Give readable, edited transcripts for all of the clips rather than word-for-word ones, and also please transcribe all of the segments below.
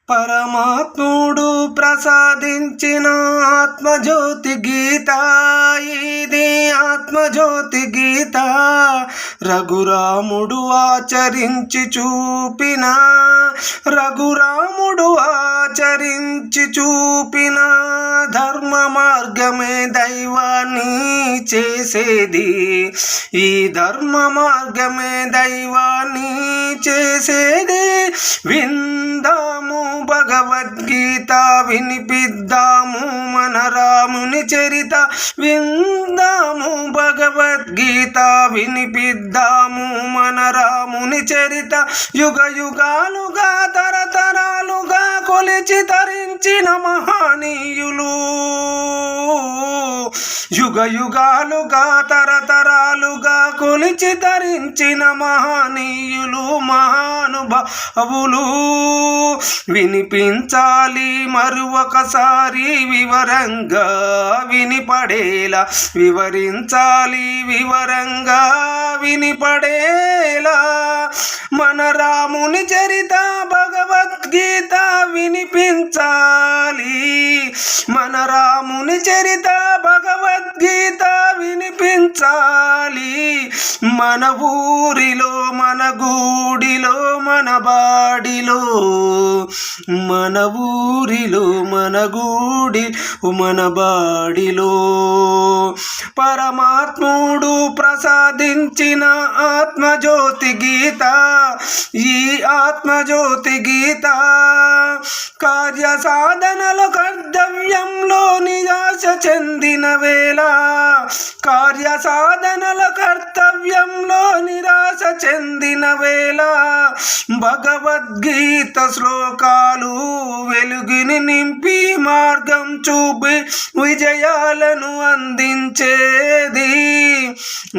పరమాత్ముడు ప్రసాదించిన ఆత్మజ్యోతి గీత, ఇది ఆత్మజ్యోతి గీత. రఘురాముడు ఆచరించి చూపిన, రఘురాముడు ఆచరించి చూపిన ధర్మ మార్గమే దైవాన్ని చేసేది. ఈ ధర్మ మార్గమే దైవాన్ని చేసేది. విందాము భగవద్గీత, వినిపిద్దాము మన రాముని చరిత. విందాము భగవద్గీత, వినిపిద్దాము మన రాముని చరిత. యుగ యుగాలుగా తరతరాలుగా కొలిచి తరించిన మహనీయులు, యుగ యుగాలుగా తరతరాలుగా కొలిచి తరించిన మహనీయులు, మహానుభావులు. వినిపించాలి మరొకసారి వివరంగా, వినిపడేలా వివరించాలి వివరంగా, వినిపడేలా. మన రాముని చరిత భగవద్గీత వినిపించాలి. మన రాముని చరిత భగవద్గీత వినిపించాలి. మన ఊరిలో, మన గూడిలో, మన బాడిలో, మన ఊరిలో, మన గూడి, మన బాడిలో పరమాత్ముడు ప్రసాదించిన ఆత్మజ్యోతి గీత, ఈ ఆత్మజ్యోతి గీత. కార్య సాధనల కర్తవ్యంలో నిరాశ చెందిన వేళ, కార్య సాధనల కర్తవ్యంలో నిరాశ చెందిన వేళ, భగవద్గీత శ్లోకాలు వెలుగుని నింపి మార్గం చూపి విజయాలను అందించేది,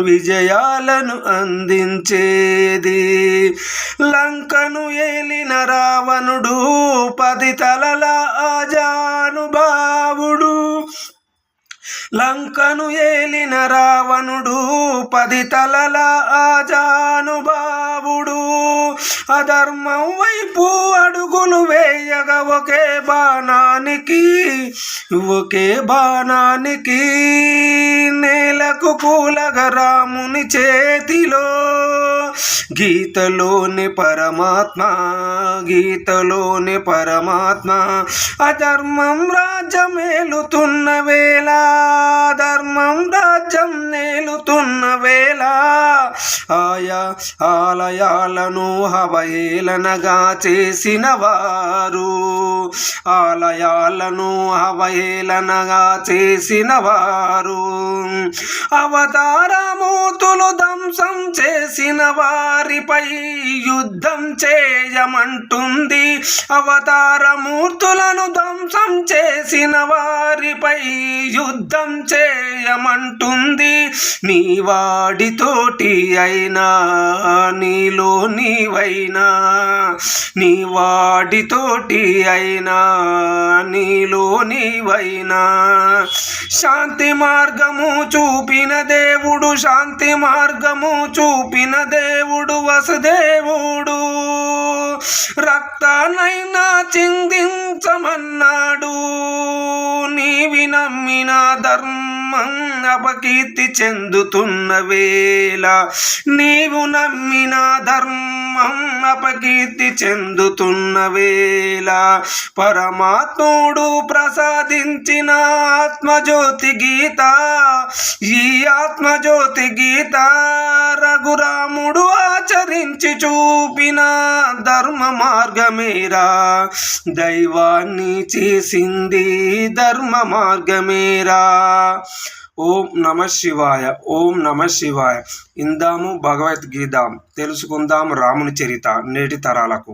విజయాలను అందించేది. లంకను ఏలిన రావణుడు 10 తలల ఆజానుభావుడు, లంకను ఏలిన రావణుడు 10 తలల ఆజానుభావుడు. అధర్మం వైపు అడుగులు వేయగా ఒకే బాణానికి, ఒకే బాణానికి నేలకు కూలగా రాముని చేతిలో గీతలోని పరమాత్మ, గీతలోని పరమాత్మ. అధర్మం రాజ్యం ఏలుతున్న వేళ, ధర్మం రాజ్యం నేలుతున్న వేళ, ఆయా ఆలయాలను హవహేళనగా చేసిన వారు, ఆలయాలను హవహేళనగా చేసిన వారు, అవతారమూర్తులు ధ్వంసం చేసిన వారిపై యుద్ధం చేయమంటుంది. అవతారమూర్తులను ధ్వంసం చేసిన వారిపై యుద్ధం చేయమంటుంది. నీ వాడితోటి అయినా, నీలో నీవైనా, నీ వాడితోటి అయినా, నీలో నీవైనా. శాంతి మార్గము చూపిన దేవుడు, శాంతి మార్గము చూపిన దేవుడు వసుదేవుడు. రక్తానైనా చిందించమన్నాడు. నీవి నమ్మిన ధర్మం అపకీర్తి చెందుతున్న వేళ, నీవు నమ్మిన ధర్మం అపకీర్తి చెందుతున్న వేళ, పరమాత్ముడు ప్రసాదించిన ఆత్మజ్యోతి గీత, ఈ ఆత్మజ్యోతి గీత. రఘురాముడు ఆచరించి చూపిన ధర్మ మార్గమేరా, దైవాన్ని చేసింది ధర్మ మార్గమేరా. ఓం నమ శివాయ, ఓం నమ శివాయ. ఇందాము భగవద్గీత, తెలుసుకుందాం రాముని చరిత నేటి తరాలకు.